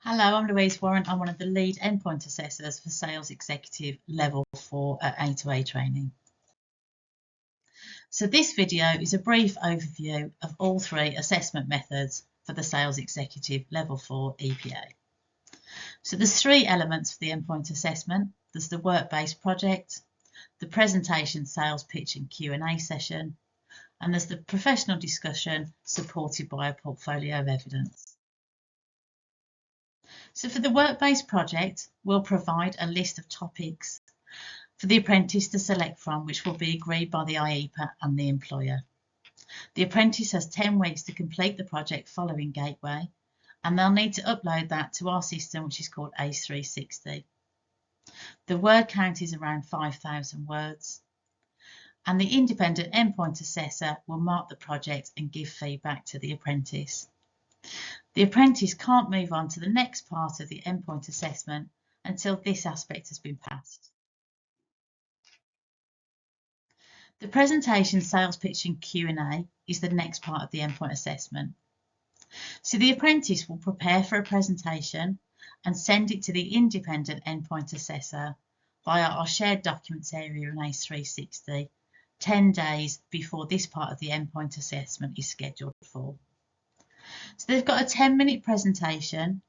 Hello, I'm Louise Warren. I'm one of the lead endpoint assessors for Sales Executive Level 4 at A2A Training. So this video is a brief overview of all three assessment methods for the Sales Executive Level 4 EPA. So there's three elements for the endpoint assessment. There's the work-based project, the presentation, sales pitch and Q&A session, and there's the professional discussion supported by a portfolio of evidence. So for the work-based project, we'll provide a list of topics for the apprentice to select from, which will be agreed by the IEPA and the employer. The apprentice has 10 weeks to complete the project following Gateway, and they'll need to upload that to our system, which is called ACE360. The word count is around 5,000 words, and the independent endpoint assessor will mark the project and give feedback to the apprentice. The apprentice can't move on to the next part of the endpoint assessment until this aspect has been passed. The presentation, sales pitch and Q&A is the next part of the endpoint assessment. So the apprentice will prepare for a presentation and send it to the independent endpoint assessor via our shared documents area in ACE360 10 days before this part of the endpoint assessment is scheduled for. So they've got a 10-minute presentation,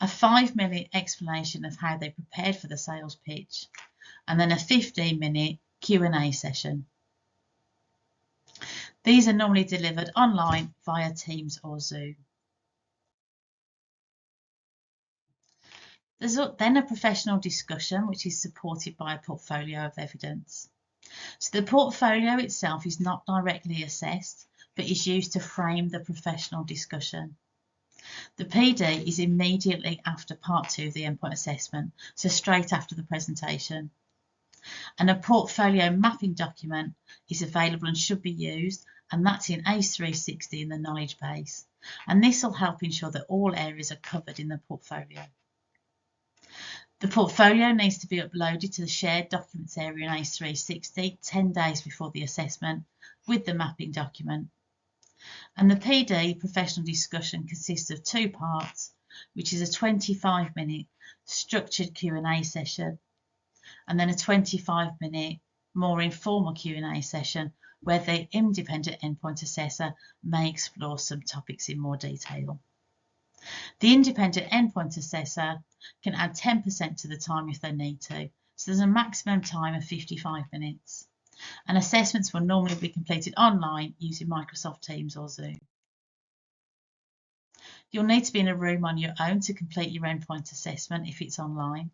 a 5-minute explanation of how they prepared for the sales pitch, and then a 15-minute Q&A session. These are normally delivered online via Teams or Zoom. There's then a professional discussion which is supported by a portfolio of evidence. So the portfolio itself is not directly assessed, but is used to frame the professional discussion. The PD is immediately after part 2 of the endpoint assessment, so straight after the presentation. And a portfolio mapping document is available and should be used, and that's in ACE360 in the knowledge base. And this will help ensure that all areas are covered in the portfolio. The portfolio needs to be uploaded to the shared documents area in ACE360 10 days before the assessment with the mapping document. And the PD professional discussion consists of 2 parts, which is a 25-minute structured Q&A session and then a 25-minute more informal Q&A session where the independent endpoint assessor may explore some topics in more detail. The independent endpoint assessor can add 10% to the time if they need to, so there's a maximum time of 55 minutes. And assessments will normally be completed online using Microsoft Teams or Zoom. You'll need to be in a room on your own to complete your endpoint assessment if it's online.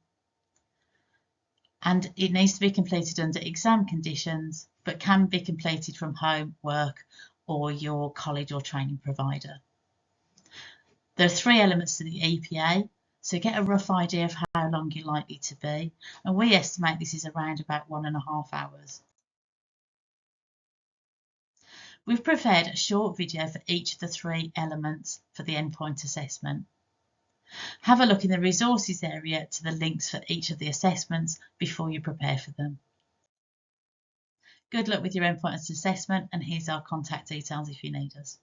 And it needs to be completed under exam conditions, but can be completed from home, work, or your college or training provider. There are 3 elements to the EPA, so get a rough idea of how long you're likely to be, and we estimate this is around about 1.5 hours. We've prepared a short video for each of the 3 elements for the endpoint assessment. Have a look in the resources area to the links for each of the assessments before you prepare for them. Good luck with your endpoint assessment, and here's our contact details if you need us.